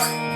Hare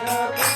Hare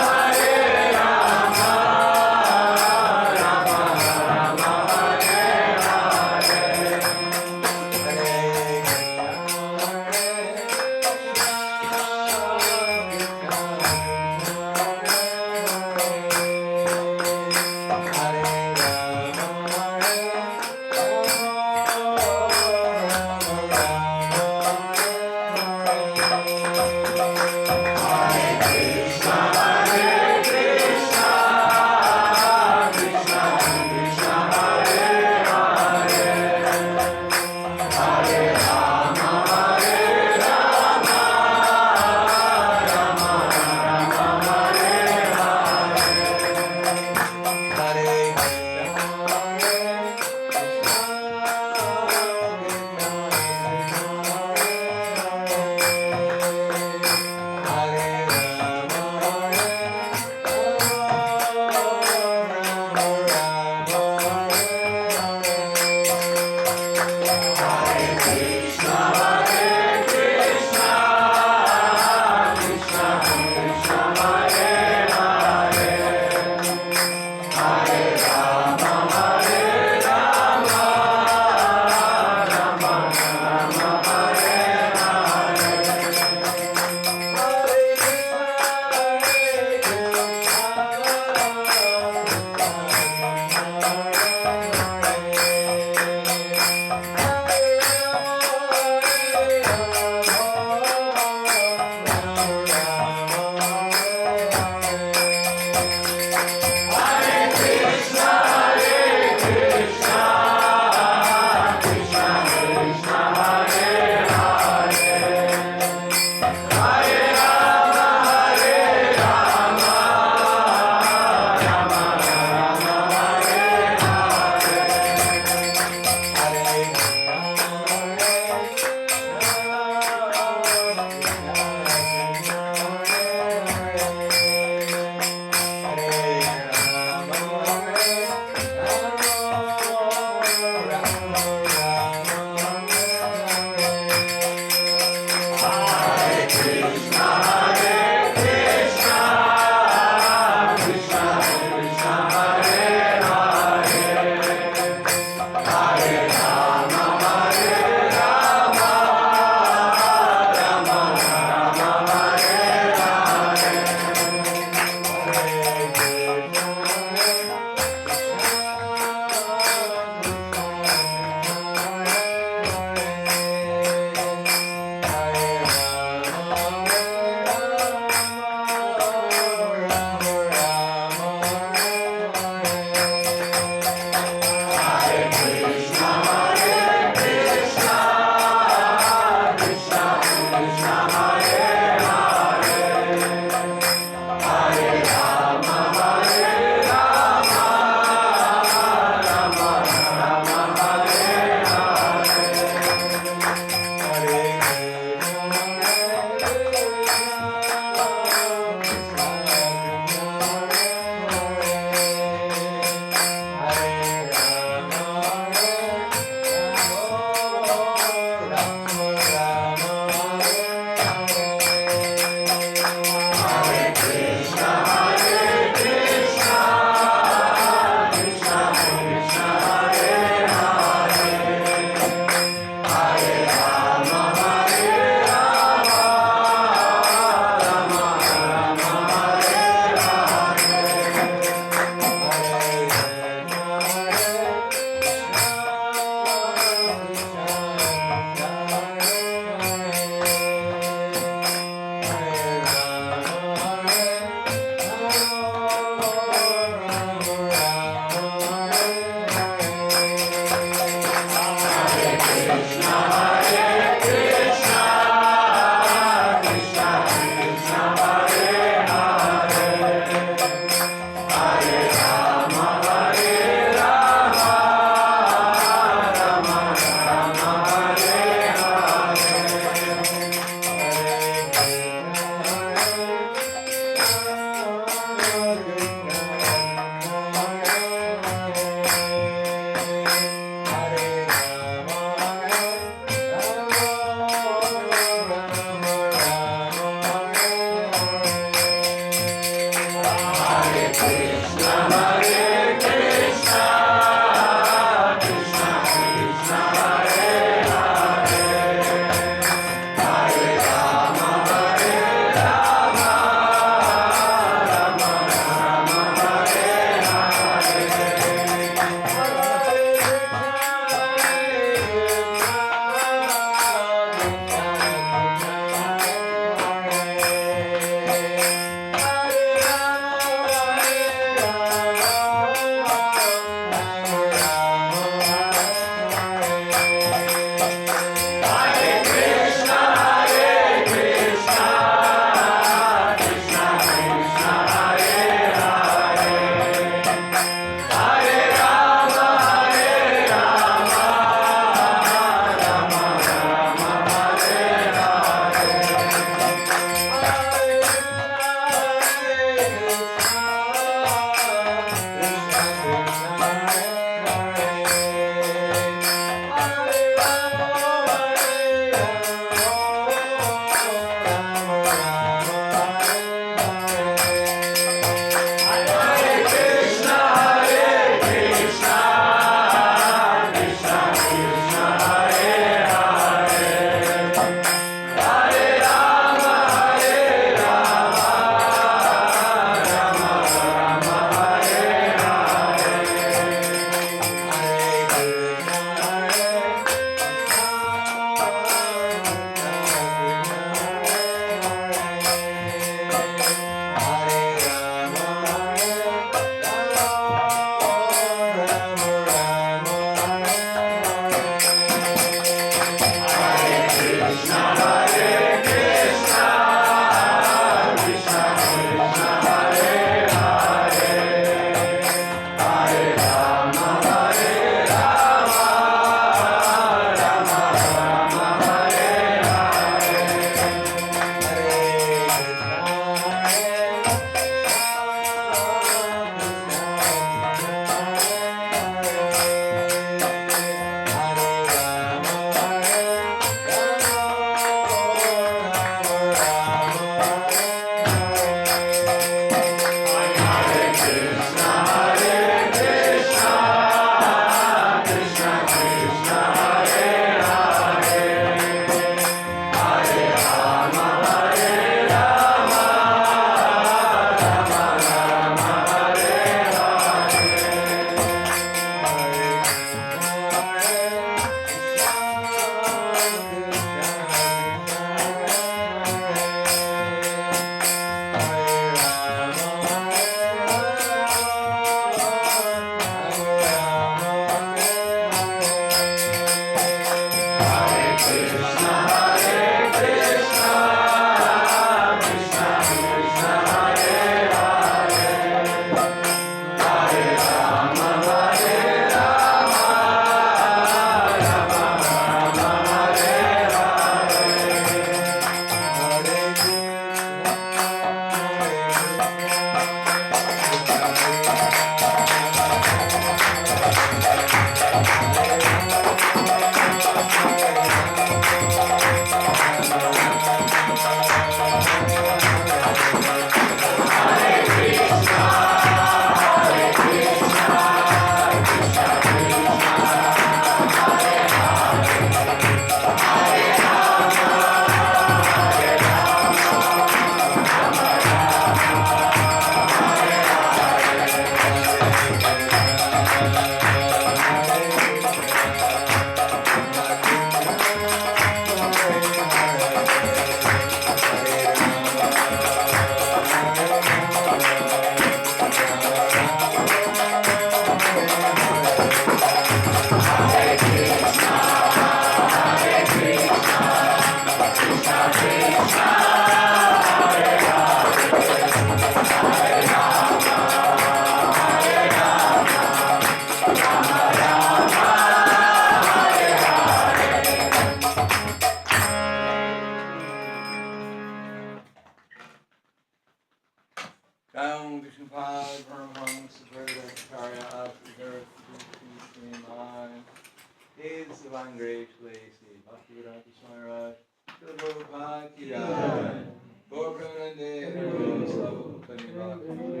Divine Grace Lacey, Bhaktivedanta Swami Raj, Prabhu Bhakti Rai, Gaur Premanande, Prabhu Slava Paniva,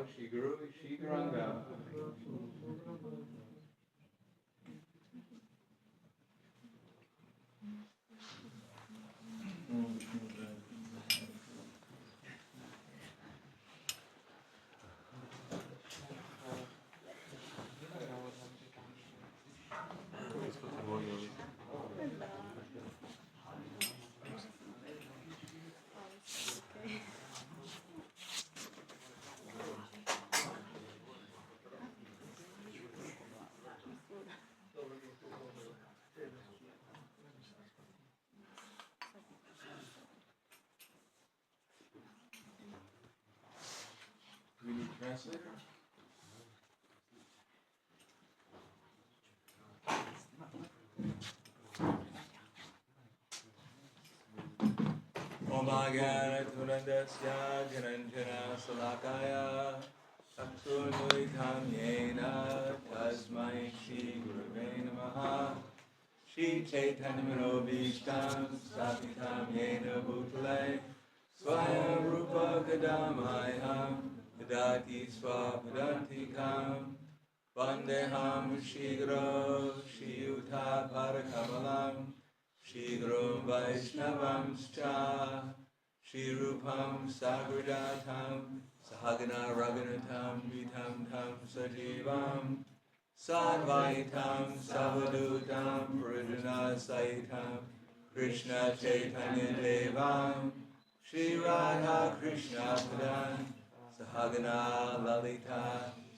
Shri Guru Shri Guranga. Do we need a translator? Om Agana Tunandasya Jananjana Salakaya Sakshunuitam Yena Tasmai Shri Gurave Namaha Shri Chaitanya Manobhishtam Sapitam Yena Bhutale Swayam Rupa Kadamayam Vidati Swapadantikam Vandeham Shri Guru Shri Yuta Parakamalam Shri Guru Vaishnavamscha Shri Rupam Sagradatam Sahagana Raghunatam Vitam Tam Sajivam Sadvaitam Savadutam Purudana Saitam Krishna Chaitanya Devam Shri Radha Krishna Padan Sahagana Lalita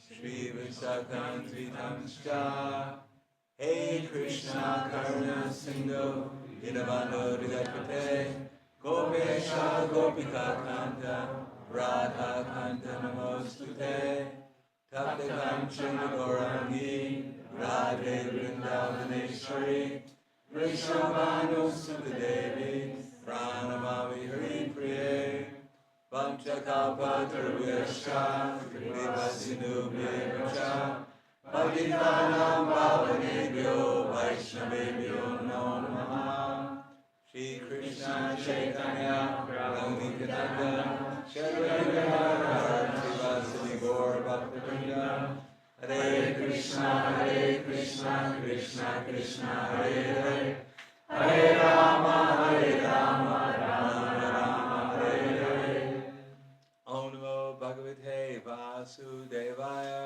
Shri Visakham Vitamscha Hey Krishna Karuna Sindhu Dinabando Digapate Gopesha Gopika Kanta Radha Kanta Namostute Tapta Kamchana Gaurangi Radhe Vrindavaneshwari Vrishabhanu Sudadevi Pranamami Hari Priye Vanchakalpatarvyascha Kripasindhu Bhavacha Patitanam Pavanebhyo Vaishnavebhyo Namo Namaha Shri Krishna Chaitanya Prabhu Nityananda Shri Advaita Srivasadi Gaur Bhaktivinoda Hare Krishna Krishna Krishna Hare Hare Hare Rama Rama Rama Hare Hare Om Namo Bhagavate Vasudevaya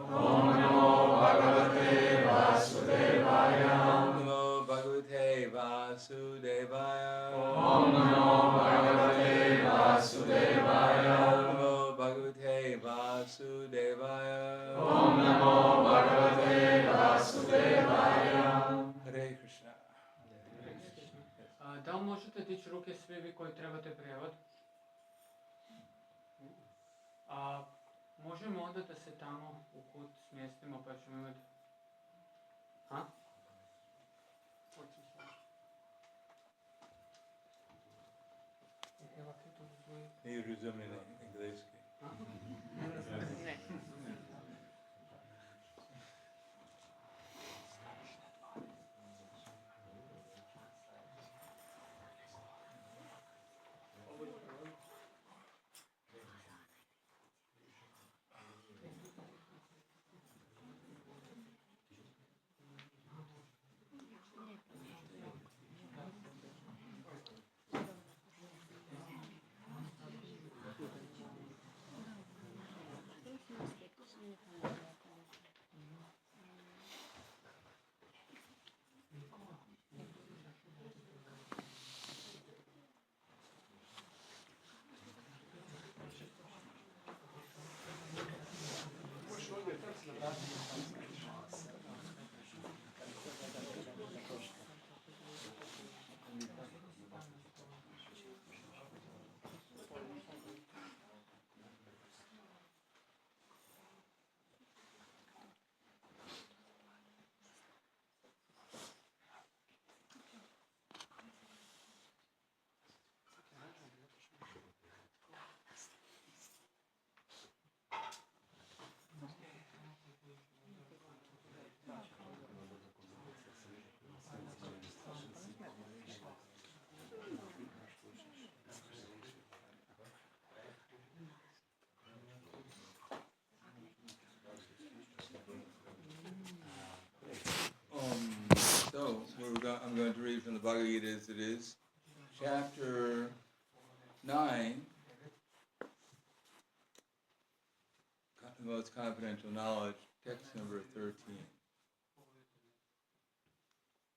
Om Namo Bhagavate Vasudevaya Om Namo Bhagavate Vasudevaya Om Namo Bhagavate Vasudevaya Om Namo Bhagavate Vasudevaya Om Namo Bhagavate Vasudevaya Hare Krishna. Да ли можете дичи руки сви ви koji trebate prijevod? Možemo onda da se tamo u kut smjestimo pa ćemo imati... Ha? Nije razumljen engleski. Ne. I'm going to read from the Bhagavad Gita as it is. Chapter 9, the most confidential knowledge, text number 13.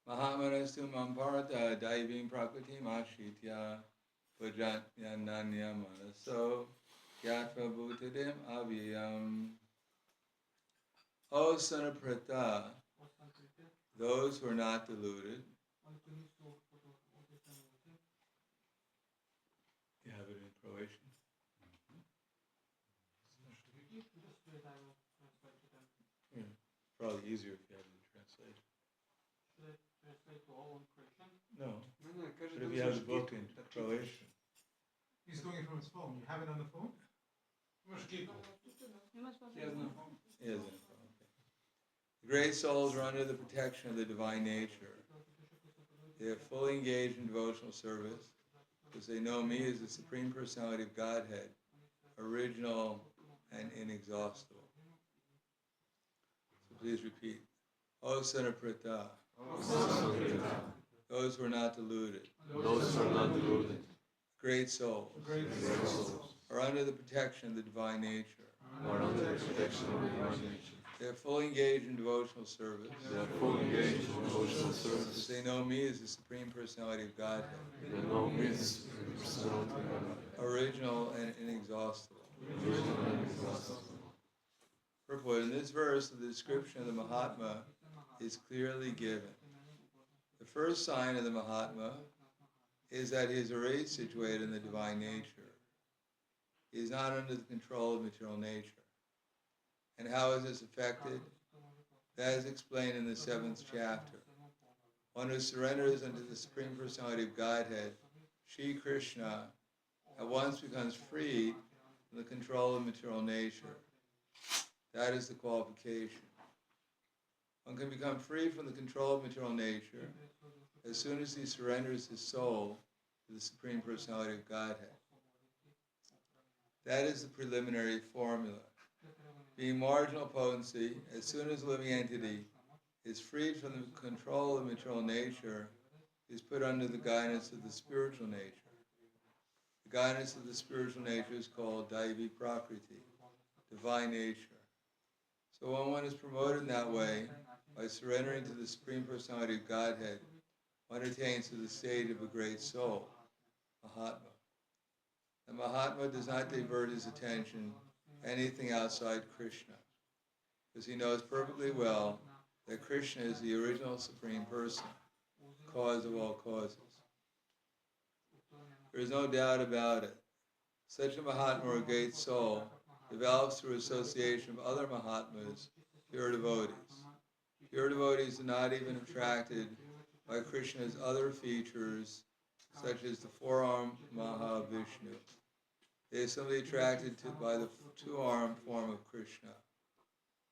Mahamanastu mamparata daivim prakriti mashitya vajnananya manaso yatva bhutadim avyam. O son of Pratha, those who are not deluded. You have it in Croatian? Yeah, probably easier if you have it in translation. No, but if you have the book in Croatian. He's doing it from his phone. You have it on the phone? He has no phone. He has no phone, okay. The great souls are under the protection of the divine nature. They are fully engaged in devotional service because they know me as the Supreme Personality of Godhead, original and inexhaustible. So please repeat. O son of Pratha, those who are not deluded, great souls, are under the protection of the divine nature. They are fully engaged in devotional service. Because they know me as the Supreme Personality of Godhead, original and inexhaustible. Purport: in this verse, the description of the Mahatma is clearly given. The first sign of the Mahatma is that he is already situated in the divine nature. He is not under the control of material nature. And how is this affected? That is explained in the 7th chapter. One who surrenders unto the Supreme Personality of Godhead, Shri Krishna, at once becomes freed from the control of material nature. That is the qualification. One can become free from the control of material nature as soon as he surrenders his soul to the Supreme Personality of Godhead. That is the preliminary formula. Being marginal potency, as soon as a living entity is freed from the control of material nature, is put under the guidance of the spiritual nature. The guidance of the spiritual nature is called Daivi Prakriti, divine nature. So when one is promoted in that way, by surrendering to the Supreme Personality of Godhead, one attains to the state of a great soul, Mahatma. The Mahatma does not divert his attention to anything outside Krishna, because he knows perfectly well that Krishna is the original Supreme Person, cause of all causes. There is no doubt about it. Such a Mahatma or great soul develops through association of other Mahatmas, pure devotees. Pure devotees are not even attracted by Krishna's other features, such as the four-armed Mahavishnu. They are simply attracted by the two-armed form of Krishna.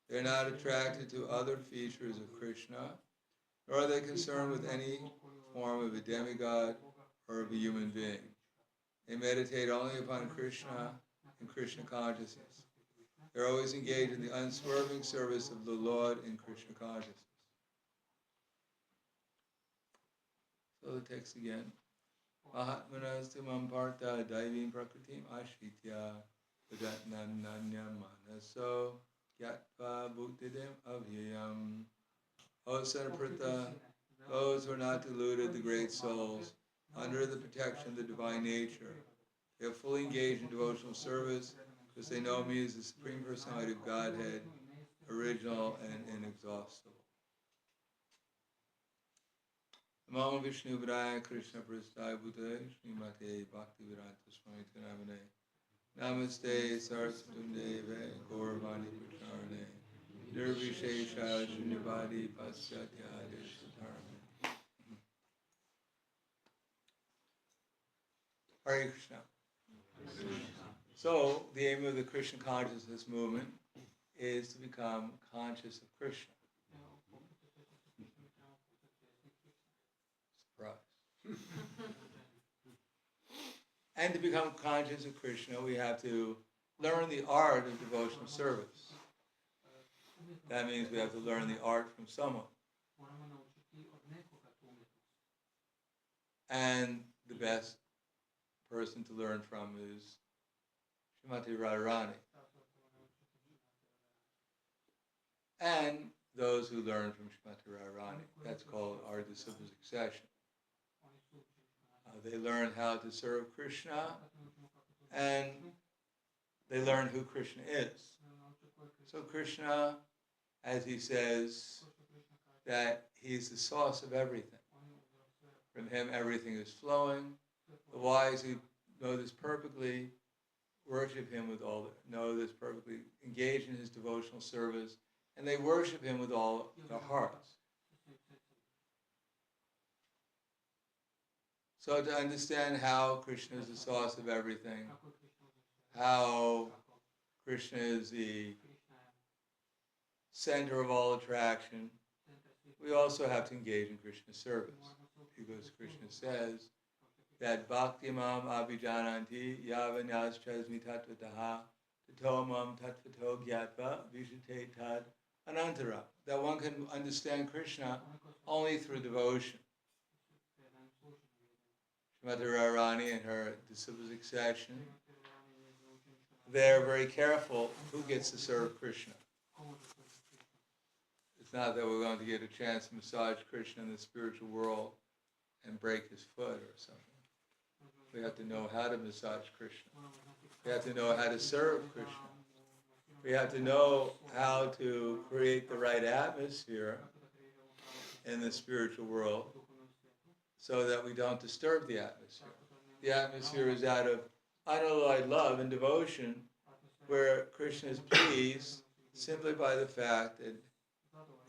They are not attracted to other features of Krishna, nor are they concerned with any form of a demigod or of a human being. They meditate only upon Krishna and Krishna consciousness. They are always engaged in the unswerving service of the Lord in Krishna consciousness. So the text again. Mahatmanastu mamparta daivim prakritim ashitya vajnananya manaso yatva bhutadim avyayam. O son of Pratha, those who are not deluded, the great souls, under the protection of the divine nature, they are fully engaged in devotional service because they know me as the Supreme Personality of Godhead, original and inexhaustible. Namo Vishnu Vidaya Krishna Prasthaya Bhutale Srimate Bhaktivedanta Swami Namane Namaste Saraswatam Deve Gauravani Pracharane Nirvishesha Shunyavadi Pasyatya Deshatarane. Hare Krishna. So, the aim of the Krishna consciousness movement is to become conscious of Krishna. Surprise. And to become conscious of Krishna, we have to learn the art of devotional service. That means we have to learn the art from someone. And the best person to learn from is Srimati Radharani. And those who learn from Srimati Radharani. That's called our disciple succession. They learn how to serve Krishna, and they learn who Krishna is. So Krishna, as he says, that he's the source of everything. From him everything is flowing. The wise who know this perfectly worship him with all, know this perfectly, engage in his devotional service, and they worship him with all their hearts. So to understand how Krishna is the source of everything, how Krishna is the center of all attraction, we also have to engage in Krishna's service. Because Krishna says that Bhakti mam abhijananti yavanyas chasmi tatvataha tatomam tatvato gyatva vijate tad anantara. That one can understand Krishna only through devotion. Srimati Radharani and her disciple succession, they're very careful who gets to serve Krishna. It's not that we're going to get a chance to massage Krishna in the spiritual world and break his foot or something. We have to know how to massage Krishna. We have to know how to serve Krishna. We have to know how to create the right atmosphere in the spiritual world so that we don't disturb the atmosphere. The atmosphere is out of unalloyed love and devotion, where Krishna is pleased simply by the fact that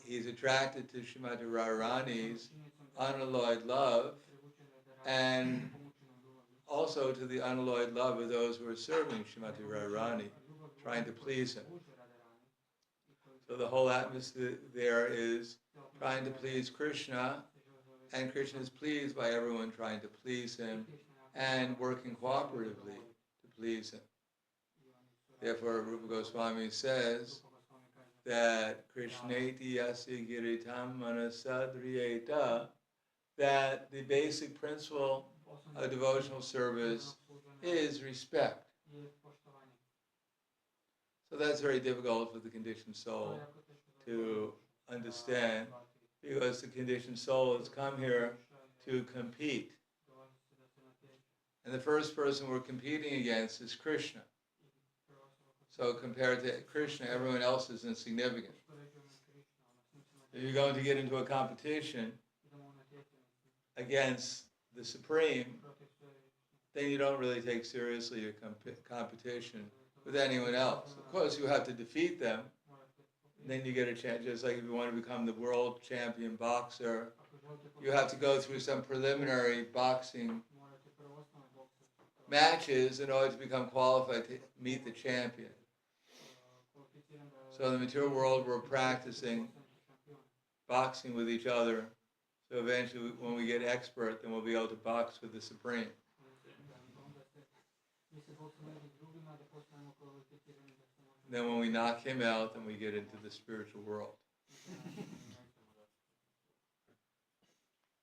he's attracted to Srimati Radharani's unalloyed love, and also to the unalloyed love of those who are serving Srimati Radharani, trying to please him. So the whole atmosphere there is trying to please Krishna, and Krishna is pleased by everyone trying to please him and working cooperatively to please him. Therefore, Rupa Goswami says that Krishneti yasi giritam manasadriyeta, that the basic principle of devotional service is respect. So that's very difficult for the conditioned soul to understand, because the conditioned soul has come here to compete. And the first person we're competing against is Krishna. So compared to Krishna, everyone else is insignificant. If you're going to get into a competition against the Supreme, then you don't really take seriously your competition with anyone else. Of course, you have to defeat them. Then you get a chance. Just like if you want to become the world champion boxer, you have to go through some preliminary boxing matches in order to become qualified to meet the champion. So in the material world, we're practicing boxing with each other. So eventually, when we get expert, then we'll be able to box with the Supreme. Then when we knock him out, then we get into the spiritual world.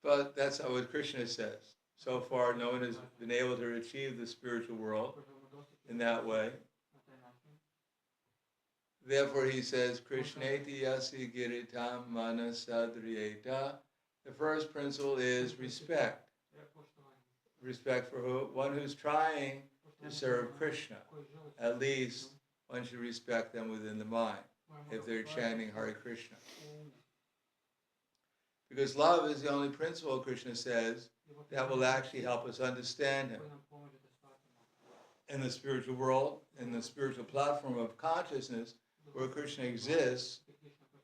But that's not what Krishna says. So far, no one has been able to achieve the spiritual world in that way. Therefore, he says, Krishneti yasi giritam manasadriyeta. The first principle is respect. Respect for who? One who's trying to serve Krishna. At least one should respect them within the mind, if they're chanting Hare Krishna. Because love is the only principle, Krishna says, that will actually help us understand him. In the spiritual world, in the spiritual platform of consciousness, where Krishna exists,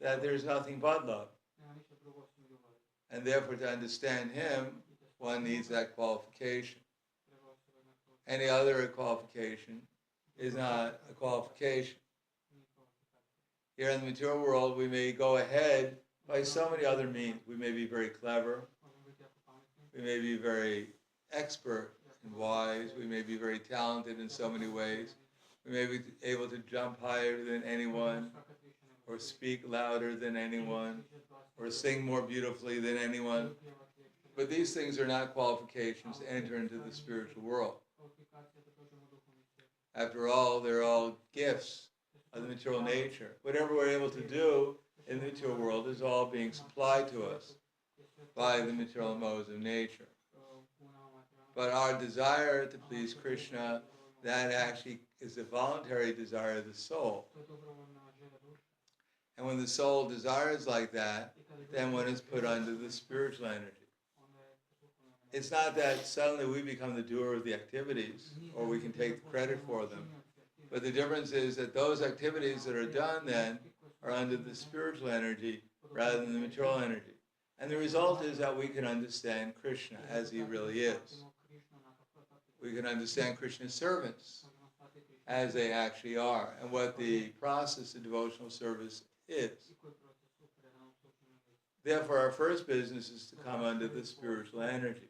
that there's nothing but love. And therefore, to understand him, one needs that qualification. Any other qualification is not a qualification. Here in the material world, we may go ahead by so many other means. We may be very clever. We may be very expert and wise. We may be very talented in so many ways. We may be able to jump higher than anyone, or speak louder than anyone, or sing more beautifully than anyone. But these things are not qualifications to enter into the spiritual world. After all, they're all gifts of the material nature. Whatever we're able to do in the material world is all being supplied to us by the material modes of nature. But our desire to please Krishna, that actually is a voluntary desire of the soul. And when the soul desires like that, then when it's put under the spiritual energy. It's not that suddenly we become the doer of the activities, or we can take the credit for them. But the difference is that those activities that are done then are under the spiritual energy rather than the material energy. And the result is that we can understand Krishna as he really is. We can understand Krishna's servants as they actually are, and what the process of devotional service is. Therefore, our first business is to come under the spiritual energy.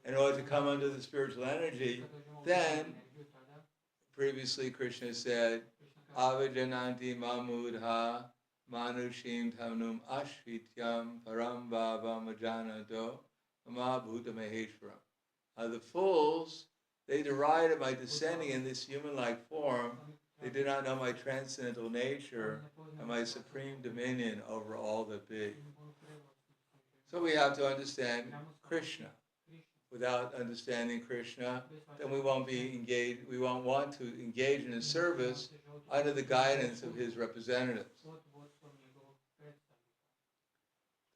In order to come under the spiritual energy, then, previously Krishna said, Avajananti mamudha manushim tamnum ashvityam param bhavam ajanado mama bhuta maheshwaram. The fools, they deride at my descending in this human-like form. They do not know my transcendental nature and my supreme dominion over all that be. So we have to understand Krishna. Without understanding Krishna, then we won't be engaged. We won't want to engage in his service under the guidance of his representatives.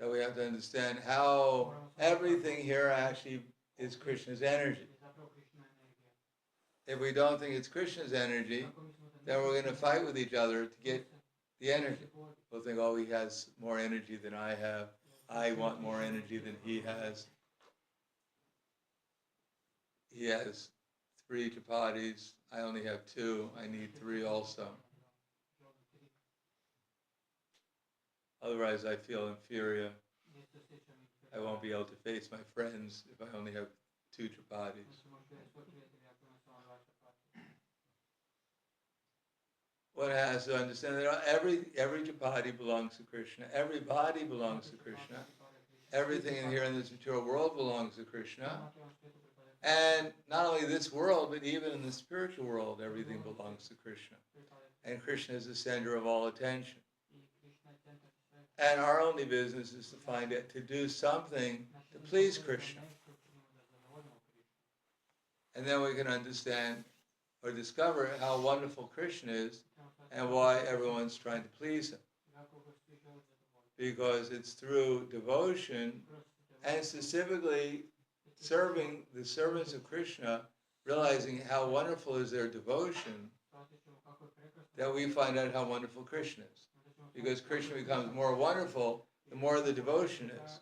So we have to understand how everything here actually is Krishna's energy. If we don't think it's Krishna's energy, then we're going to fight with each other to get the energy. We'll think, oh, he has more energy than I have. I want more energy than he has. He has 3 chapatis. I only have 2. I need 3 also. Otherwise, I feel inferior. I won't be able to face my friends if I only have 2 chapatis. One has to understand that every chapati belongs to Krishna. Every body belongs to Krishna. Everything in here in this material world belongs to Krishna. And not only this world, but even in the spiritual world, everything belongs to Krishna. And Krishna is the center of all attention. And our only business is to find it, to do something to please Krishna. And then we can understand or discover how wonderful Krishna is and why everyone's trying to please him. Because it's through devotion and specifically serving the servants of Krishna, realizing how wonderful is their devotion, that we find out how wonderful Krishna is. Because Krishna becomes more wonderful, the more the devotion is.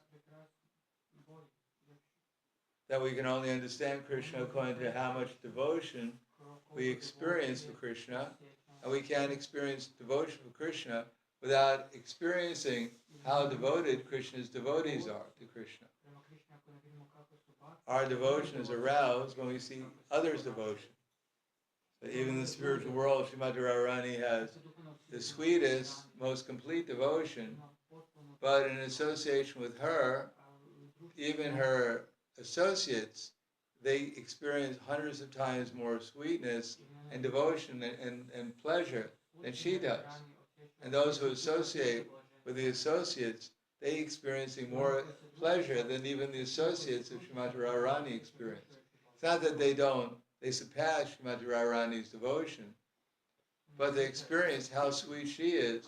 That we can only understand Krishna according to how much devotion we experience for Krishna, and we can't experience devotion for Krishna without experiencing how devoted Krishna's devotees are to Krishna. Our devotion is aroused when we see others' devotion. So even in the spiritual world, Srimati Radharani has the sweetest, most complete devotion, but in association with her, even her associates, they experience hundreds of times more sweetness and devotion and pleasure than she does. And those who associate with the associates, they experiencing more pleasure than even the associates of Srimati Radharani experience. It's not that they surpass Srimati Radharani's devotion, but they experience how sweet she is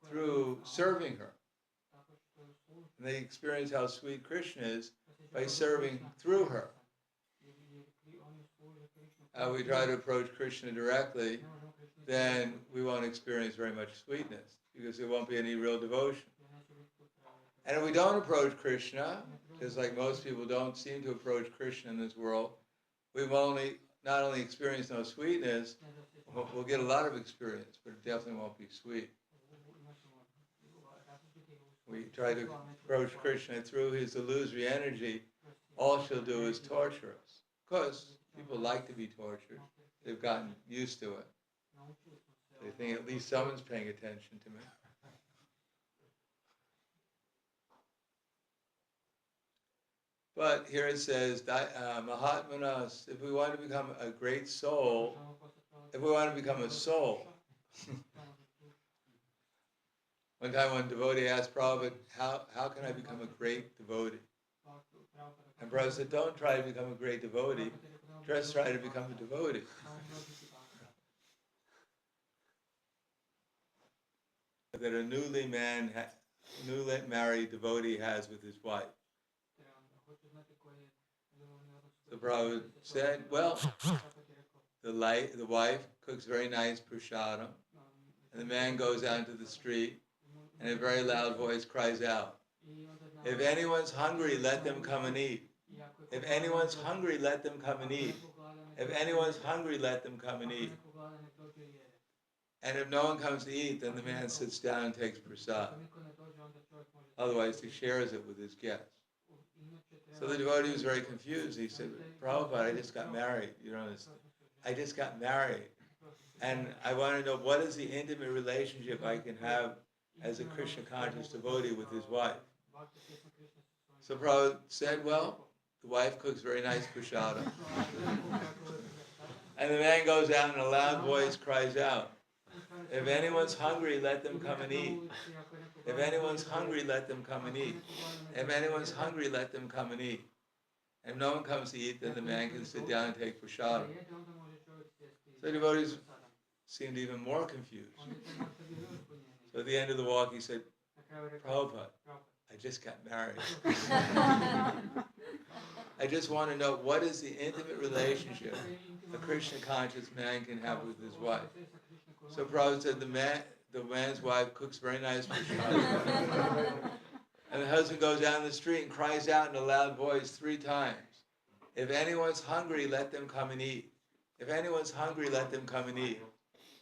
through serving her. And they experience how sweet Krishna is by serving through her. We try to approach Krishna directly, then we won't experience very much sweetness, because there won't be any real devotion. And if we don't approach Krishna, just like most people don't seem to approach Krishna in this world, we will not only experience no sweetness, we'll get a lot of experience, but it definitely won't be sweet. We try to approach Krishna through his illusory energy, all she'll do is torture us. Of course, people like to be tortured. They've gotten used to it. They think at least someone's paying attention to me. But here it says, Mahatmanas, if we want to become a great soul, if we want to become a soul. One time one devotee asked Prabhupada, how can I become a great devotee? And Prabhupada said, don't try to become a great devotee, just try to become a devotee. That a newly married devotee has with his wife. So Prabhupada said, well, the wife cooks very nice prasadam, and the man goes out into the street, and in a very loud voice cries out, if anyone's hungry, let them come and eat. If anyone's hungry, let them come and eat. If anyone's hungry, let them come and eat. And if no one comes to eat, then the man sits down and takes prasad. Otherwise, he shares it with his guests. So the devotee was very confused. He said, Prabhupada, I just got married. You know, I just got married. And I want to know, what is the intimate relationship I can have as a Krishna conscious devotee with his wife? So Prabhupada said, well, the wife cooks very nice prasadam. And the man goes out and in a loud voice cries out, if anyone's hungry, let them come and eat. If anyone's hungry, let them come and eat. If anyone's hungry, let them come and eat. And if no one comes to eat, then the man can sit down and take prasadam. So the devotees seemed even more confused. So at the end of the walk, he said, Prabhupada, I just got married. I just want to know, what is the intimate relationship a Krishna conscious man can have with his wife? So Prabhupada said, the man's wife cooks very nice prasadam. And the husband goes down the street and cries out in a loud voice 3 times, if anyone's hungry, let them come and eat. If anyone's hungry, let them come and eat.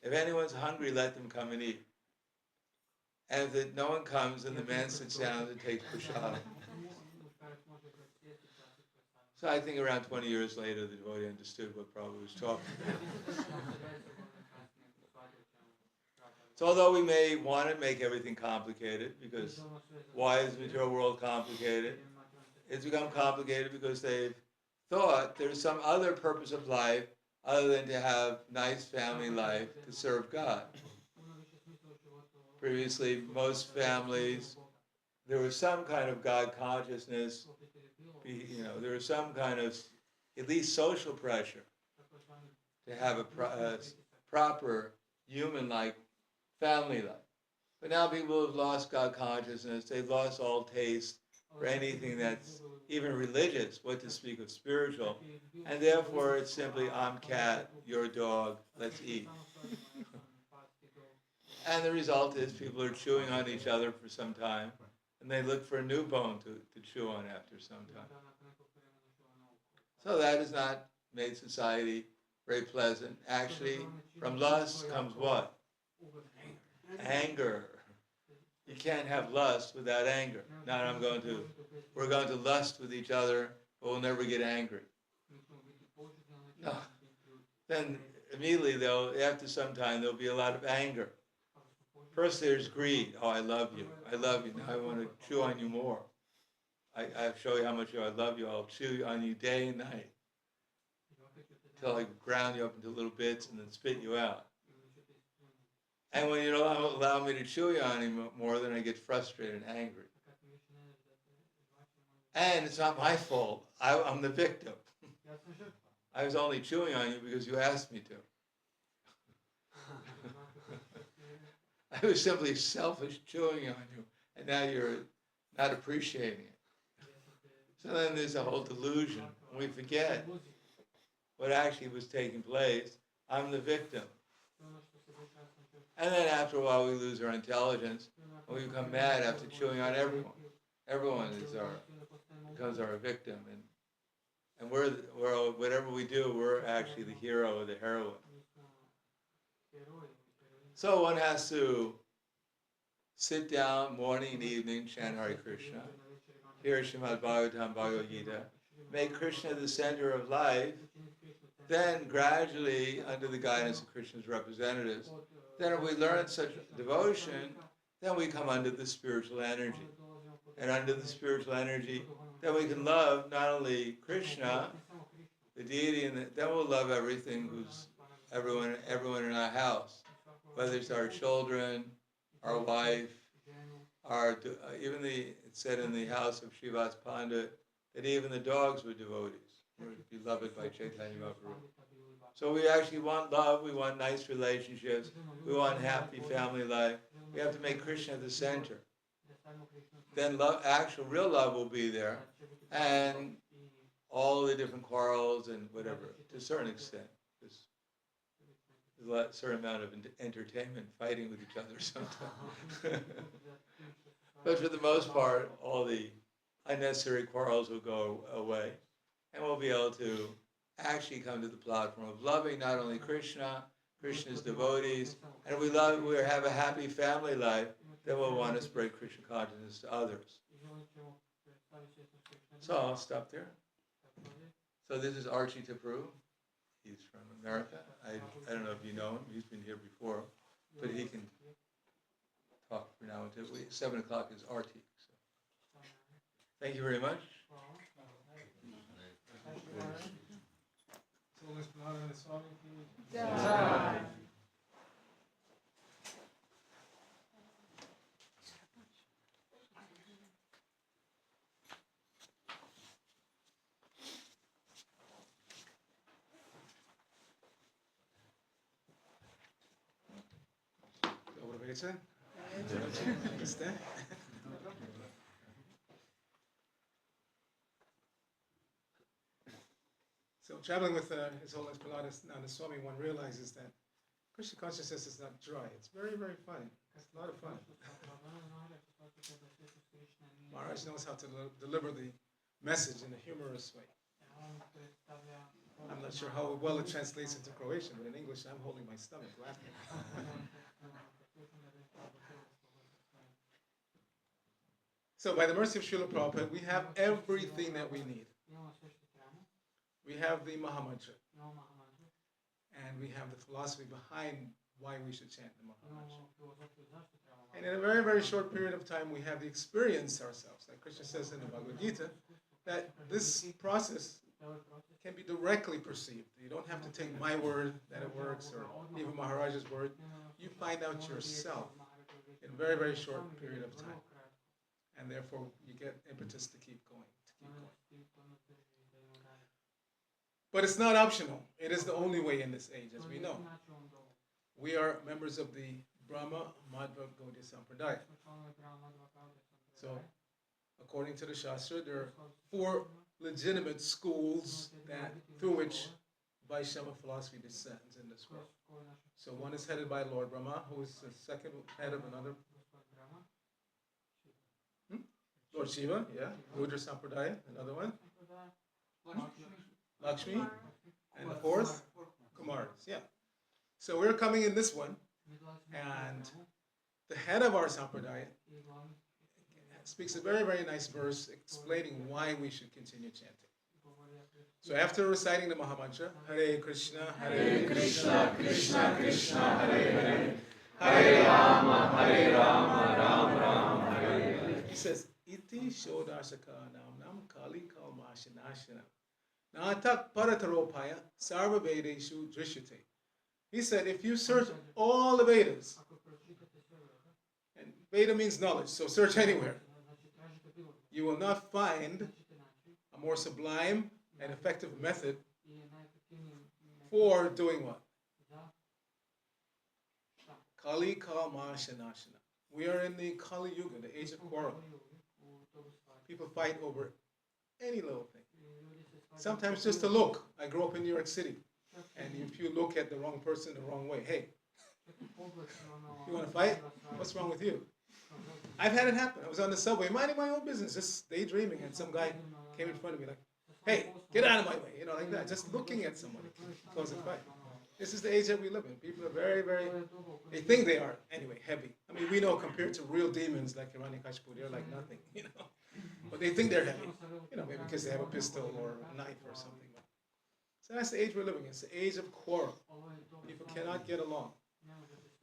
If anyone's hungry, let them come and eat. And if no one comes, then the man sits down and takes prasadam. So I think around 20 years later, the devotee understood what Prabhu was talking about. So although we may want to make everything complicated, because why is the material world complicated? It's become complicated because they've thought there's some other purpose of life other than to have nice family life to serve God. Previously, most families, there was some kind of God consciousness, there was some kind of, at least social pressure to have a proper human-like family life. But now people have lost God consciousness, they've lost all taste for anything that's even religious, what to speak of spiritual, and therefore it's simply, I'm cat, you're dog, let's eat. And the result is people are chewing on each other for some time, and they look for a new bone to chew on after some time. So that has not made society very pleasant. Actually, from lust comes what? Anger. You can't have lust without anger. Now we're going to lust with each other, but we'll never get angry. No. Then immediately, though, after some time, there'll be a lot of anger. First there's greed. Oh, I love you. I love you. Now I want to chew on you more. I show you how much I love you. I'll chew on you day and night until I ground you up into little bits and then spit you out. And when you don't allow me to chew you on anymore, then I get frustrated and angry. And it's not my fault. I'm the victim. I was only chewing on you because you asked me to. I was simply selfish chewing on you, and now you're not appreciating it. So then there's a whole delusion. We forget what actually was taking place. I'm the victim. And then after a while we lose our intelligence, and we become mad after chewing on everyone. Everyone becomes our victim, and we're whatever we do, we're actually the hero or the heroine. So one has to sit down morning and evening, chant Hare Krishna, hear Srimad Bhagavatam, Bhagavad Gita, make Krishna the center of life, then gradually, under the guidance of Krishna's representatives, then if we learn such devotion, then we come under the spiritual energy. and under the spiritual energy, then we can love not only Krishna, the deity, and then we'll love everything everyone in our house, whether it's our children, our wife, even it said in the house of Srivas Pandit that even the dogs were devotees, were beloved by Chaitanya Mahaprabhu. So we actually want love, we want nice relationships, we want happy family life. We have to make Krishna the center. Then love, real love will be there, and all the different quarrels and whatever, to a certain extent. There's a certain amount of entertainment, fighting with each other sometimes. But for the most part, all the unnecessary quarrels will go away, and we'll be able to actually come to the platform of loving not only Krishna, Krishna's devotees, and if we have a happy family life, then we'll want to spread Krishna consciousness to others. So I'll stop there. So this is Arcita, Prabhu. He's from America. I don't know if you know him. He's been here before, but he can talk for now until 7 o'clock is our tea. So. Thank you very much. Prahladananda Swami. Добрый вечер. So traveling with His Holiness Prahladananda Swami, one realizes that Krishna consciousness is not dry. It's very, very fun. It's a lot of fun. Maharaj knows how to deliver the message in a humorous way. I'm not sure how well it translates into Croatian, but in English I'm holding my stomach laughing. So by the mercy of Srila Prabhupada, we have everything that we need. We have the Mahamantra. And we have the philosophy behind why we should chant the Mahamantra. And in a very, very short period of time, we have the experience ourselves. Like Krishna says in the Bhagavad Gita, that this process can be directly perceived. You don't have to take my word that it works, or even Maharaj's word. You find out yourself in a very, very short period of time. And therefore, you get impetus to keep going. But it's not optional. It is the only way in this age, as we know. We are members of the Brahma Madhva Gaudiya Sampradaya. So, according to the Shastra, there are 4 legitimate schools through which Vaishnava philosophy descends in this world. So one is headed by Lord Brahma, who is the second head of another. Lord Shiva, yeah. Rudra Sampradaya, another one. Lakshmi, and the 4th, Kumaras, yeah. So we're coming in this one, and the head of our Sampradaya speaks a very, very nice verse explaining why we should continue chanting. So after reciting the Mahamantra, Hare Krishna, Krishna Krishna, Hare Hare, Hare Rama, Rama Rama, Hare Hare. He says, Iti Shodashaka Nam Kali Kalmashanashana. Natak Parataropaya Sarva Vedeshu Drishyate. He said, if you search all the Vedas, and Veda means knowledge, so search anywhere, you will not find a more sublime and effective method for doing what? Kali Kalma Shanashana. We are in the Kali Yuga, the age of quarrel. People fight over any little thing. Sometimes just a look. I grew up in New York City. And if you look at the wrong person the wrong way, hey, you want to fight? What's wrong with you? I've had it happen. I was on the subway, minding my own business, just daydreaming, and some guy came in front of me like, hey, get out of my way, like that. Just looking at somebody, cause a fight. This is the age that we live in. People are very, very, they think they are, anyway, heavy. I mean, we know compared to real demons like Hiranyakashipu, they're like nothing, But they think they're heavy, maybe because they have a pistol or a knife or something. So that's the age we're living in. It's the age of quarrel. People cannot get along.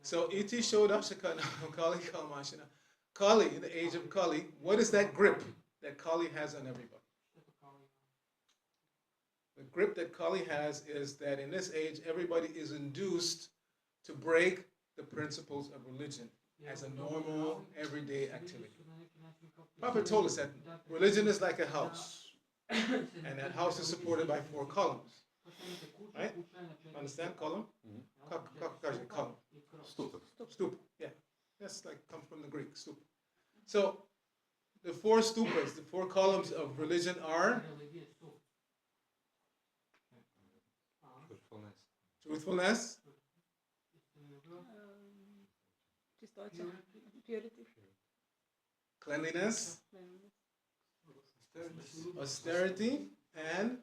So, iti shodashaka kali kalmashana. Kali, in the age of Kali, what is that grip that Kali has on everybody? The grip that Kali has is that in this age, everybody is induced to break the principles of religion as a normal, everyday activity. Prabhupada told us that religion is like a house, and that house is supported by 4 columns. Right? Understand column? Column. Stupa. Yeah. That's like comes from the Greek, stupa. So the 4 stupas, the 4 columns of religion are truthfulness, Purity. cleanliness, austerity, and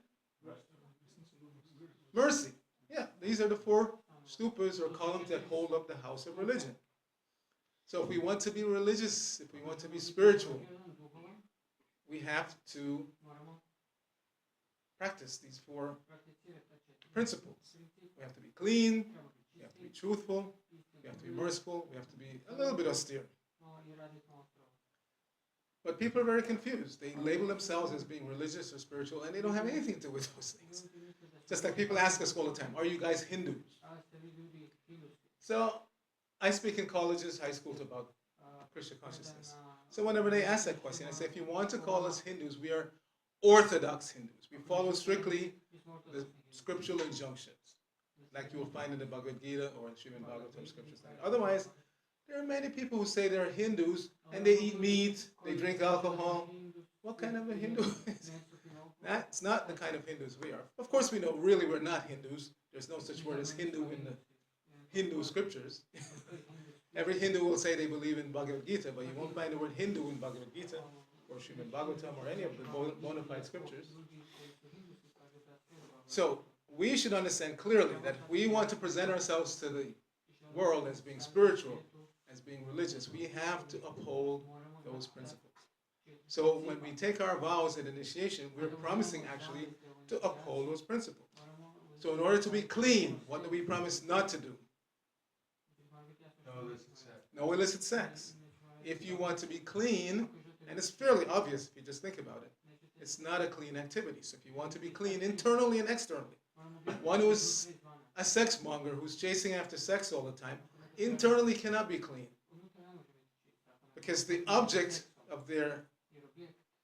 mercy. Yeah, these are the 4 stupas or columns that hold up the house of religion. So if we want to be religious, if we want to be spiritual, we have to practice these 4 principles. We have to be clean, we have to be truthful, we have to be merciful, we have to be a little bit austere. But people are very confused. They label themselves as being religious or spiritual, and they don't have anything to do with those things. Just like people ask us all the time, are you guys Hindus? So I speak in colleges, high schools about Krishna consciousness. So whenever they ask that question, I say, if you want to call us Hindus, we are Orthodox Hindus. We follow strictly the scriptural injunctions, like you will find in the Bhagavad Gita or in Srimad Bhagavatam scriptures. Otherwise, there are many people who say they're Hindus and they eat meat, they drink alcohol. What kind of a Hindu is it? That's not the kind of Hindus we are. Of course, we know really we're not Hindus. There's no such word as Hindu in the Hindu scriptures. Every Hindu will say they believe in Bhagavad Gita, but you won't find the word Hindu in Bhagavad Gita or Srimad Bhagavatam or any of the bona fide scriptures. So we should understand clearly that if we want to present ourselves to the world as being spiritual, as being religious, we have to uphold those principles. So when we take our vows at initiation, we're promising actually to uphold those principles. So in order to be clean, what do we promise not to do? No illicit sex. No illicit sex. If you want to be clean, and it's fairly obvious if you just think about it, it's not a clean activity. So if you want to be clean internally and externally, one who's a sex monger who's chasing after sex all the time, internally cannot be clean. Because the object of their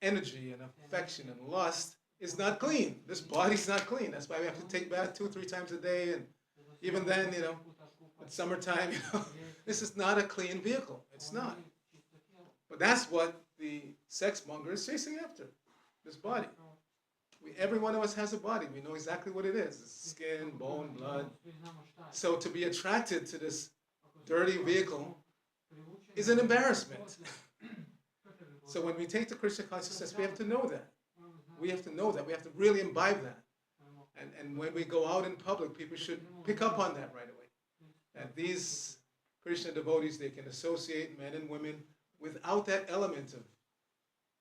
energy and affection and lust is not clean. This body's not clean. That's why we have to take bath 2-3 times a day, and even then, it's summertime, this is not a clean vehicle. It's not. But that's what the sex monger is chasing after, this body. Every one of us has a body. We know exactly what it is. It's skin, bone, blood. So to be attracted to this dirty vehicle is an embarrassment. So when we take the Krishna consciousness, we have to know that. We have to know that. We have to really imbibe that. And when we go out in public, people should pick up on that right away. That these Krishna devotees, they can associate men and women without that element of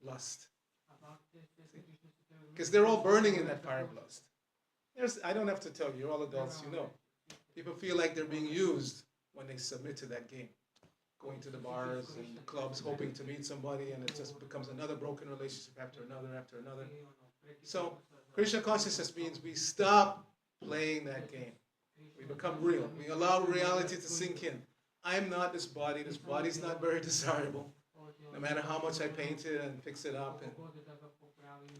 lust. Because they're all burning in that fire of lust. I don't have to tell you, you're all adults, you know. People feel like they're being used when they submit to that game. Going to the bars and the clubs, hoping to meet somebody, and it just becomes another broken relationship after another. So, Krishna consciousness means we stop playing that game. We become real. We allow reality to sink in. I'm not this body. This body's not very desirable, no matter how much I paint it and fix it up. And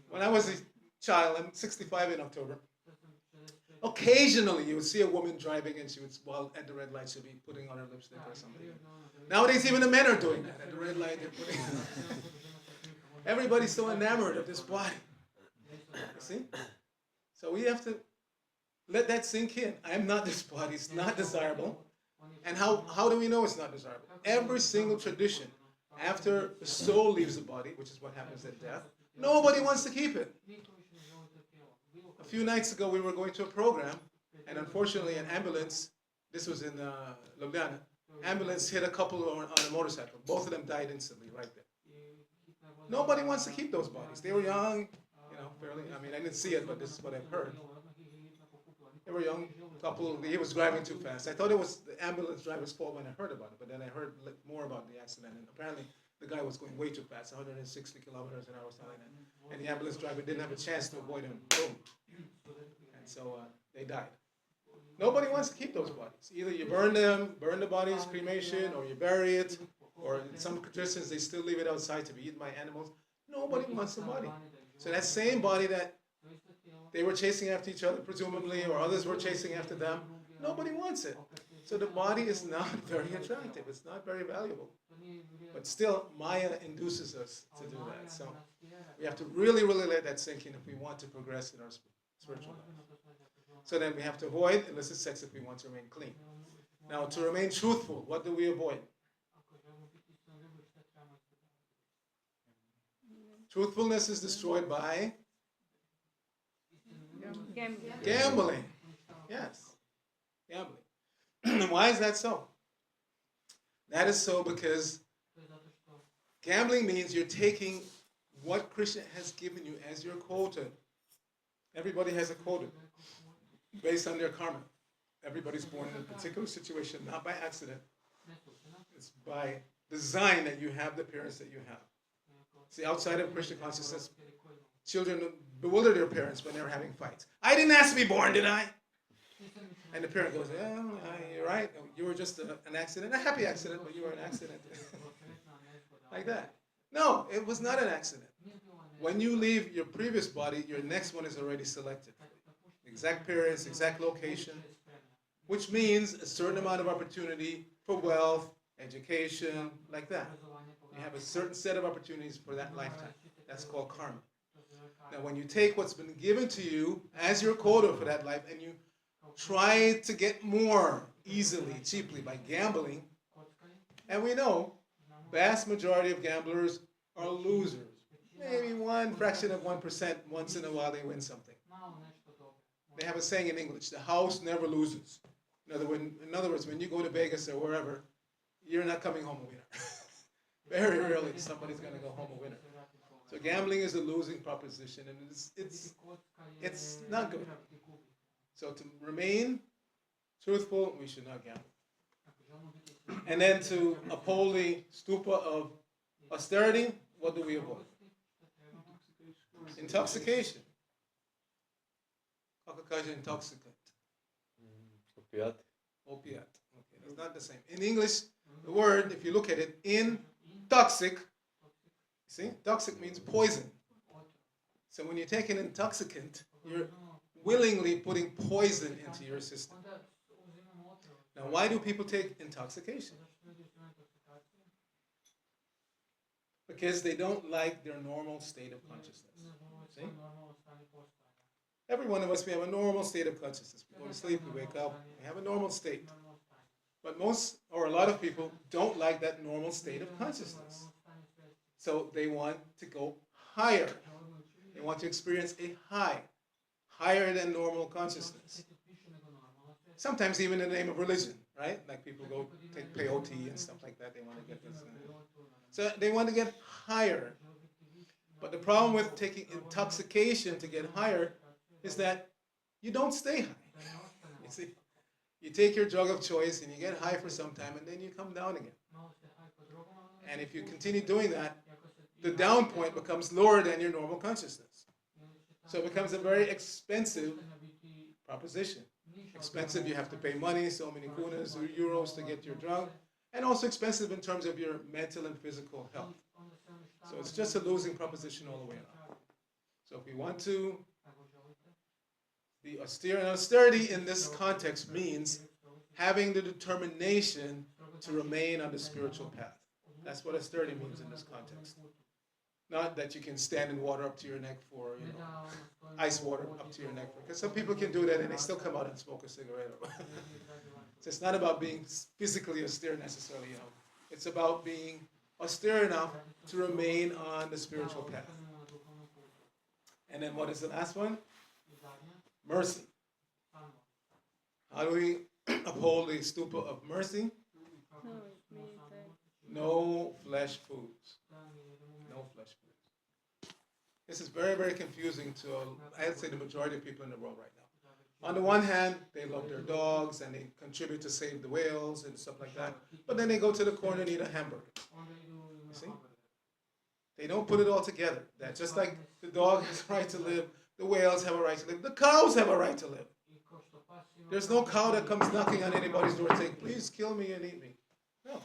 when I was a child, I'm 65 in October, occasionally you would see a woman driving and she would, while at the red light, she'll be putting on her lipstick or something. Nowadays, even the men are doing that. At the red light, they're putting on. Everybody's so enamored of this body. You see? So we have to let that sink in. I'm not this body. It's not desirable. And how do we know it's not desirable? Every single tradition, after the soul leaves the body, which is what happens at death, nobody wants to keep it. A few nights ago, we were going to a program, and unfortunately, an ambulance, this was in Ljubljana, ambulance hit a couple on a motorcycle. Both of them died instantly right there. Nobody wants to keep those bodies. They were young, fairly. I mean, I didn't see it, but this is what I've heard. They were young couple. He was driving too fast. I thought it was the ambulance driver's fault when I heard about it, but then I heard more about the accident. And apparently, the guy was going way too fast, 160 kilometers an hour or something like that. And the ambulance driver didn't have a chance to avoid him. Boom. And so they died. Nobody wants to keep those bodies. Either you burn them, burn the bodies, cremation, or you bury it, or in some traditions they still leave it outside to be eaten by animals. Nobody wants the body. So that same body that they were chasing after each other, presumably, or others were chasing after them, nobody wants it. So the body is not very attractive. It's not very valuable. But still, Maya induces us to do that. So we have to really, really let that sink in if we want to progress in our spiritual life. So then we have to avoid illicit sex if we want to remain clean. Now, to remain truthful, what do we avoid? Truthfulness is destroyed by gambling. Yes, gambling. And why is that so? That is so because gambling means you're taking what Krishna has given you as your quota. Everybody has a quota based on their karma. Everybody's born in a particular situation, not by accident. It's by design that you have the parents that you have. See, outside of Krishna consciousness, children bewilder their parents when they're having fights. I didn't ask to be born, did I? And the parent goes, yeah, you're right. You were just an accident, a happy accident, but you were an accident. Like that. No, it was not an accident. When you leave your previous body, your next one is already selected. Exact parents, exact location, which means a certain amount of opportunity for wealth, education, like that. You have a certain set of opportunities for that lifetime. That's called karma. Now, when you take what's been given to you as your quota for that life and you try to get more easily, cheaply by gambling, and we know vast majority of gamblers are losers. Maybe one fraction of 1% once in a while they win something. They have a saying in English, the house never loses. In other words, when you go to Vegas or wherever, you're not coming home a winner. Very rarely somebody's going to go home a winner. So gambling is a losing proposition, and it's not good. So to remain truthful, we should not gamble. And then to uphold the stupa of austerity, what do we avoid? Intoxication. Kakakaja, intoxicant. Opiate. Opiate. Okay, that's not the same. In English, the word, if you look at it, intoxic, see, toxic means poison. So when you take an intoxicant, you're willingly putting poison into your system. Now, why do people take intoxication? Because they don't like their normal state of consciousness. See? Every one of us, we have a normal state of consciousness. We go to sleep, we wake up, we have a normal state. But most, or a lot of people, don't like that normal state of consciousness. So they want to go higher. They want to experience a high, higher than normal consciousness. Sometimes even in the name of religion, right? Like people go take peyote and stuff like that. They want to get this. So they want to get higher. But the problem with taking intoxication to get higher is that you don't stay high. You see, you take your drug of choice and you get high for some time and then you come down again. And if you continue doing that, the down point becomes lower than your normal consciousness. So it becomes a very expensive proposition. Expensive, you have to pay money, so many kunas or euros to get your drug, and also expensive in terms of your mental and physical health. So it's just a losing proposition all the way around. So if we want to be austere, and austerity in this context means having the determination to remain on the spiritual path. That's what austerity means in this context. Not that you can stand in water up to your neck for, ice water up to your neck. Because some people can do that and they still come out and smoke a cigarette. So it's not about being physically austere necessarily, It's about being austere enough to remain on the spiritual path. And then what is the last one? Mercy. How do we uphold the stupa of mercy? No flesh foods. No flesh foods. This is very, very confusing to, I'd say, the majority of people in the world right now. On the one hand, they love their dogs and they contribute to save the whales and stuff like that. But then they go to the corner and eat a hamburger. You see? They don't put it all together. That just like the dog has a right to live, the whales have a right to live, the cows have a right to live. There's no cow that comes knocking on anybody's door saying, please kill me and eat me. No.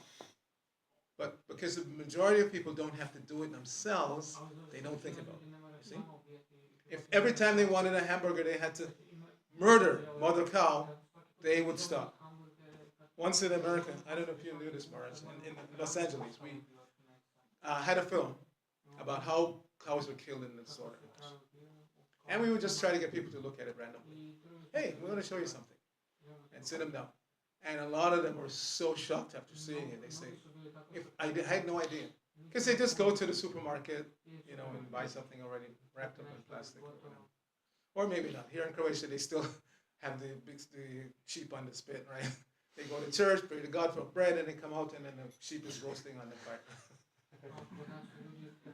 But because the majority of people don't have to do it themselves, they don't think about it. You see? If every time they wanted a hamburger, they had to murder mother cow, they would stop. Once in America, I don't know if you knew this, Maharaj, in Los Angeles, we had a film about how cows were killed in the slaughterhouse. And we would just try to get people to look at it randomly. Hey, we're going to show you something. And sit them down. And a lot of them were so shocked after seeing it. They say, if I had no idea. Because they just go to the supermarket, you know, and buy something already wrapped up in plastic. Or maybe not. Here in Croatia, they still have the sheep on the spit, right? They go to church, pray to God for bread, and they come out, and then the sheep is roasting on the fire.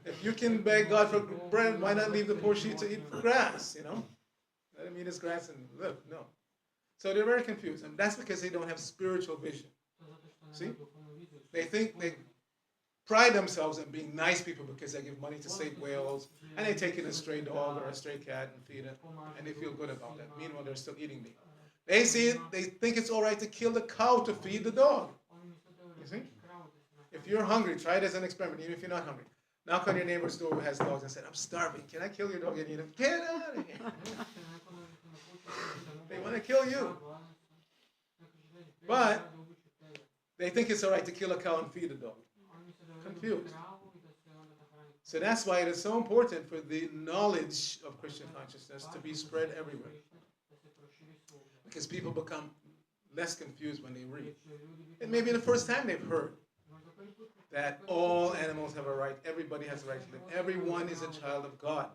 If you can beg God for bread, why not leave the poor sheep to eat grass, you know? Let him eat his grass and live. No. So they're very confused, and that's because they don't have spiritual vision. See? They think they pride themselves in being nice people because they give money to save whales, and they take in a stray dog or a stray cat and feed it, and they feel good about that. Meanwhile, they're still eating meat. They think it's all right to kill the cow to feed the dog. You see? If you're hungry, try it as an experiment, even if you're not hungry. Knock on your neighbor's door who has dogs and say, I'm starving. Can I kill your dog and eat him? Get out of here. They want to kill you. But they think it's all right to kill a cow and feed a dog. Confused. So that's why it is so important for the knowledge of Christian consciousness to be spread everywhere. Because people become less confused when they read. It may be the first time they've heard that all animals have a right, everybody has a right to live. Everyone is a child of God.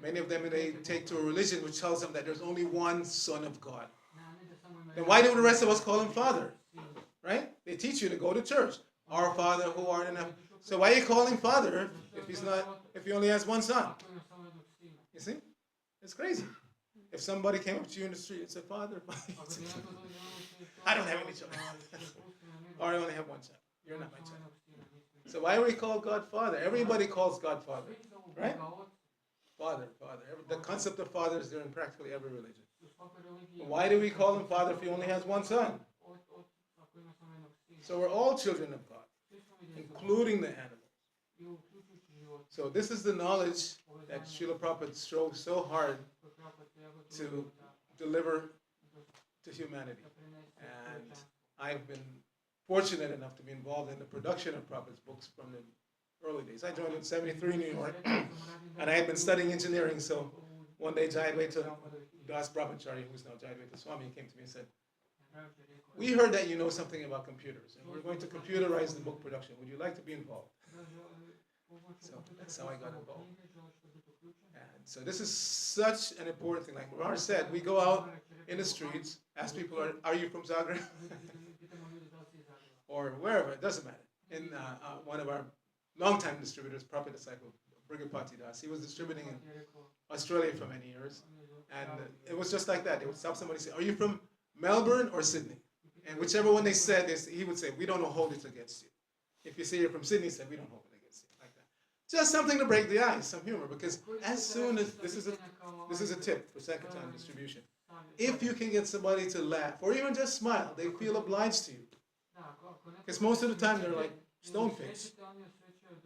Many of them, they take to a religion which tells them that there's only one Son of God. Then why do the rest of us call him Father? Right? They teach you to go to church. Our Father who art in heaven. So why are you calling Father if he only has one son? You see? It's crazy. If somebody came up to you in the street and said, Father, I don't have any children. Or I only have one child. You're not my child. So why do we call God Father? Everybody calls God Father. Right? Father, Father. The concept of Father is there in practically every religion. Why do we call him Father if he only has one son? So we're all children of God, including the animals. So this is the knowledge that Srila Prabhupada strove so hard to deliver to humanity. And I've been fortunate enough to be involved in the production of Prabhupada's books from the early days. I joined in 73 in New York, and I had been studying engineering, so one day Jayadvaita Das Brahmachari, who's now Jayadvaita Swami, came to me and said, we heard that you know something about computers, and we're going to computerize the book production. Would you like to be involved? So that's how I got involved. And so this is such an important thing. Like Ramar said, we go out in the streets, ask people, are you from Zagreb? Or wherever, it doesn't matter. In one of our longtime distributors, proper disciple, Brigapati Das, he was distributing in Australia for many years. And it was just like that. They would stop somebody and say, are you from Melbourne or Sydney? And whichever one they said, he would say, we don't hold it against you. If you say you're from Sydney, he said, we don't hold it against you. Like that. Just something to break the ice, some humor. Because as soon as, this is a tip for Sankirtan distribution. If you can get somebody to laugh or even just smile, they feel obliged to you. Because most of the time they're like stone-faced.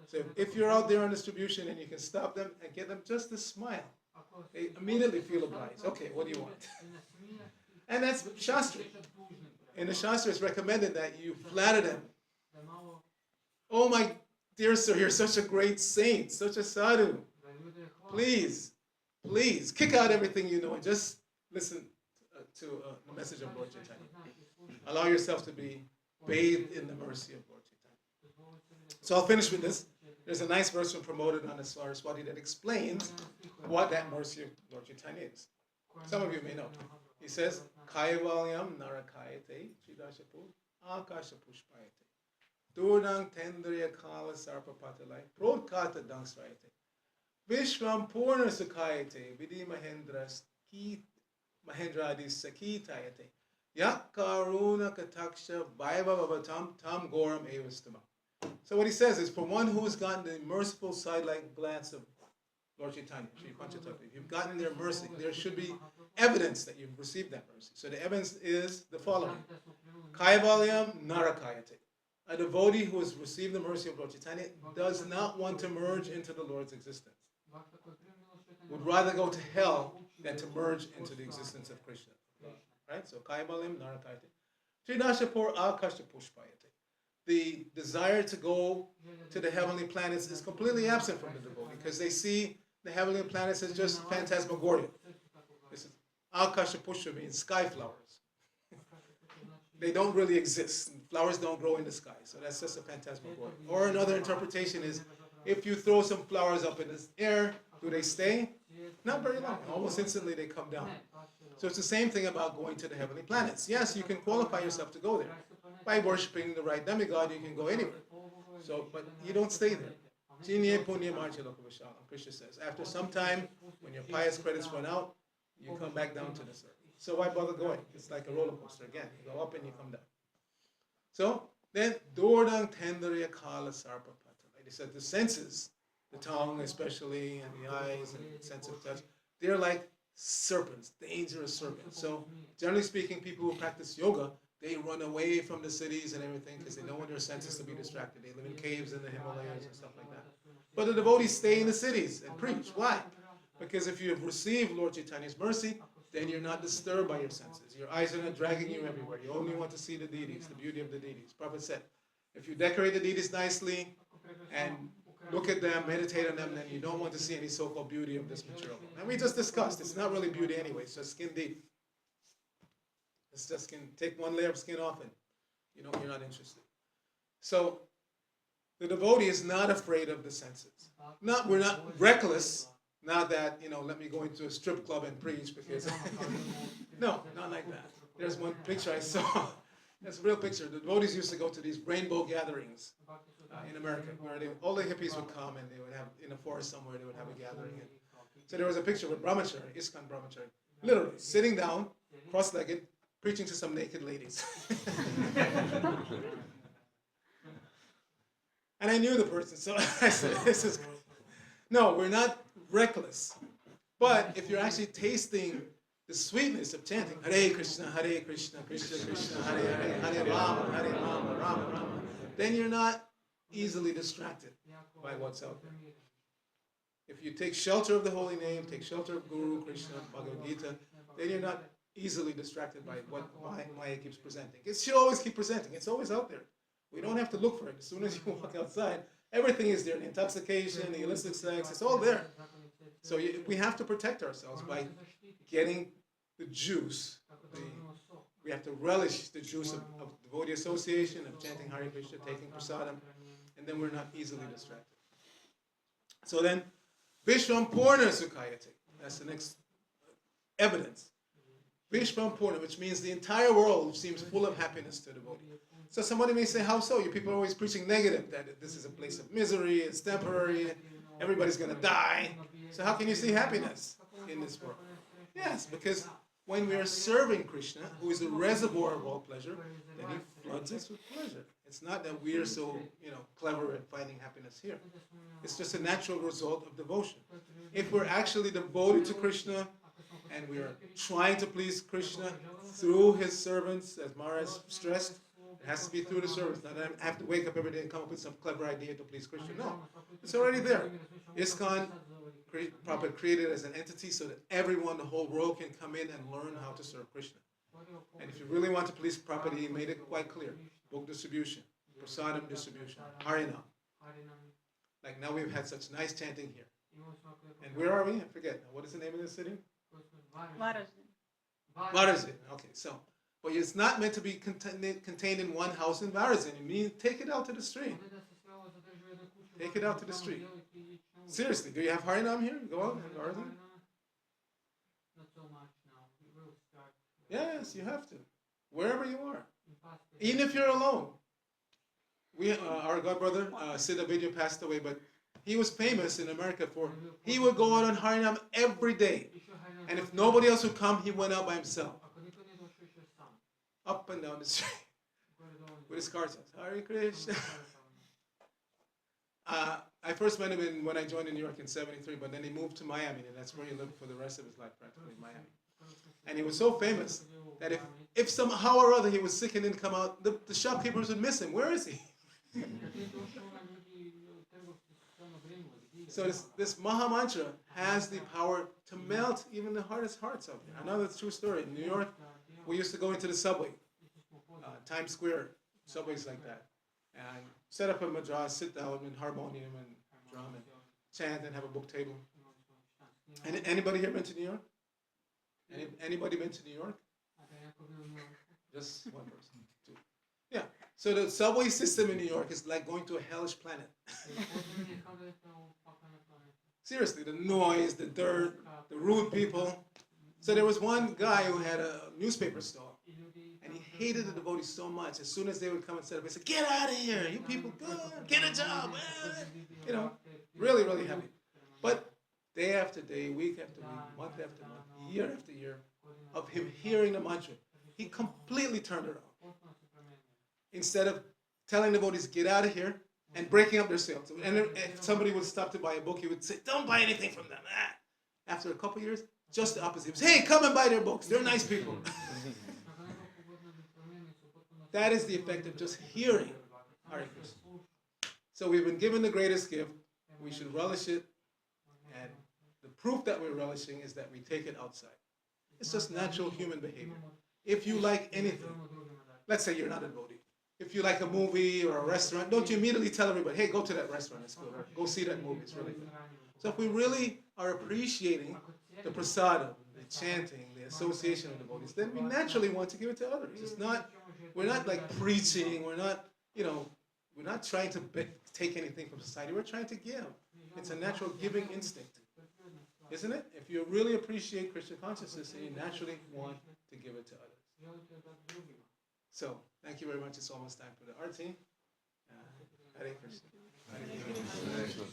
So if you're out there on distribution and you can stop them and get them just to smile, they immediately feel obliged. Okay, what do you want? And that's Shastra. In the Shastra, it's recommended that you flatter them. Oh my dear sir, you're such a great saint, such a sadhu. Please, please, kick out everything you know and just listen to the message of Lord Chaitanya. Allow yourself to be bathed in the mercy of Lord Chaitanya. So I'll finish with this. There's a nice verse from Prahladananda Swami that explains what that mercy of Lord Chaitanya is. Some of you may know. He says, Kaivalyam narakayate chidashapu akashapushpayate Durnang tendriya kala sarpapatalai prodkata dangsrayate Vishvam purna sukayate Vidhi mahendradi sakitayate Yak karuna kataksha vaiva vabatam tam goram evastama. So what he says is, for one who has gotten the merciful side-like glance of Lord Chaitanya, Sri Panchatattva, if you've gotten their mercy, there should be evidence that you've received that mercy. So the evidence is the following. Kaivalyam narakayate. A devotee who has received the mercy of Lord Chaitanya does not want to merge into the Lord's existence. Would rather go to hell than to merge into the existence of Krishna. Right? So Kaivalyam narakayate. Trinashapur akasha pushpayate. The desire to go to the heavenly planets is completely absent from the devotee because they see the heavenly planets as just phantasmagoria. This is akasha pushpa means sky flowers. They don't really exist. Flowers don't grow in the sky, so that's just a phantasmagoria. Or another interpretation is, if you throw some flowers up in the air, do they stay? Not very long. Almost instantly they come down. So it's the same thing about going to the heavenly planets. Yes, you can qualify yourself to go there. By worshiping the right demigod, you can go anywhere. So, but you don't stay there. Krishna says, after some time, when your pious credits run out, you come back down to this earth. So why bother going? It's like a roller coaster again. You go up and you come down. So then, Dordang Tendarya Kala Sarpa Pata. Like they said, the senses, the tongue especially, and the eyes, and the sense of touch, they're like serpents, dangerous serpents. So generally speaking, people who practice yoga, they run away from the cities and everything because they don't want their senses to be distracted. They live in caves in the Himalayas and stuff like that. But the devotees stay in the cities and preach. Why? Because if you have received Lord Chaitanya's mercy, then you're not disturbed by your senses. Your eyes are not dragging you everywhere. You only want to see the deities, the beauty of the deities. Prophet said, if you decorate the deities nicely and look at them, meditate on them, then you don't want to see any so-called beauty of this material world. And we just discussed, it's not really beauty anyway, it's just skin deep. It's just skin, take one layer of skin off and you're not interested. So the devotee is not afraid of the senses. We're not reckless, not that, let me go into a strip club and preach because, no, not like that. There's one picture I saw, that's a real picture. The devotees used to go to these rainbow gatherings in America, where all the hippies would come and they would have, in a forest somewhere, they would have a gathering. And so there was a picture with brahmachari, ISKCON brahmachari, literally sitting down, cross-legged, preaching to some naked ladies. And I knew the person, so I said, this is good. No, we're not reckless. But if you're actually tasting the sweetness of chanting, Hare Krishna, Krishna Krishna, Hare Hare, Hare Rama, Rama Rama, then you're not easily distracted by what's out there. If you take shelter of the holy name, take shelter of Guru, Krishna, Bhagavad Gita, then you're not easily distracted by what Maya keeps presenting. It should always keep presenting. It's always out there. We don't have to look for it. As soon as you walk outside, everything is there. The intoxication, the illicit sex, it's all there. So we have to protect ourselves by getting the juice. We have to relish the juice of devotee association, of chanting Hare Krishna, taking prasadam, and then we're not easily distracted. So then, Vishvam Purna Sukhayate. That's the next evidence. Vishvam Purna, which means the entire world seems full of happiness to the devotee. So somebody may say, how so? You people are always preaching negative, that this is a place of misery, it's temporary, everybody's going to die. So how can you see happiness in this world? Yes, because when we are serving Krishna, who is the reservoir of all pleasure, then he floods us with pleasure. It's not that we are so, clever at finding happiness here. It's just a natural result of devotion. If we're actually devoted to Krishna, and we are trying to please Krishna through his servants, as Maharaj stressed, it has to be through the servants. Not that I have to wake up every day and come up with some clever idea to please Krishna. No, it's already there. ISKCON, Prabhupada created as an entity so that everyone, the whole world can come in and learn how to serve Krishna. And if you really want to please Prabhupada, he made it quite clear. Book distribution, prasadam distribution, harinam. Like now we've had such nice chanting here. And where are we? I forget. What is the name of the city? Varazdin. Varazdin. Okay, so, but it's not meant to be contained in one house in Varazdin. You mean take it out to the street. Take it out to the street. Seriously, do you have Harinam here? Go out in Varazdin? Yes, you have to. Wherever you are. Even if you're alone. Our godbrother, Siddha Vidya, passed away, but he was famous in America for, he would go out on Harinam every day. And if nobody else would come, he went out by himself. Up and down the street. With his cards, Hare Krishna. I first met him when I joined in New York in '73, but then he moved to Miami, and that's where he lived for the rest of his life, practically in Miami. And he was so famous that if somehow or other he was sick and didn't come out, the shopkeepers would miss him. Where is he? So this Maha Mantra has the power to melt even the hardest hearts out there. I know that's a true story. In New York, we used to go into the subway, Times Square, subways like that, and set up a madras, sit down and harmonium and drum and chant and have a book table. Anybody here been to New York? Anybody been to New York? Just one person. Two. Yeah. So the subway system in New York is like going to a hellish planet. Seriously, the noise, the dirt, the rude people. So there was one guy who had a newspaper store, and he hated the devotees so much. As soon as they would come and set up, he said, "Get out of here, you people, go, get a job." You know, really, really heavy. But day after day, week after week, month after month, year after year, of him hearing the mantra, he completely turned around. Instead of telling the devotees, "Get out of here," and breaking up their sales. And if somebody would stop to buy a book, he would say, "Don't buy anything from them." After a couple years, just the opposite. He was, "Hey, come and buy their books. They're nice people." That is the effect of just hearing Hare Krishna. So we've been given the greatest gift. We should relish it. And the proof that we're relishing is that we take it outside. It's just natural human behavior. If you like anything, let's say you're not a devotee. If you like a movie or a restaurant, don't you immediately tell everybody, "Hey, go to that restaurant, it's good. Go see that movie, it's really good." So if we really are appreciating the prasadam, the chanting, the association of devotees, then we naturally want to give it to others. It's not, we're not like preaching, we're not, we're not trying to take anything from society, we're trying to give. It's a natural giving instinct, isn't it? If you really appreciate Krishna consciousness, then you naturally want to give it to others. So, thank you very much. It's almost time for the Arti. Hare Krishna. Hare Krishna.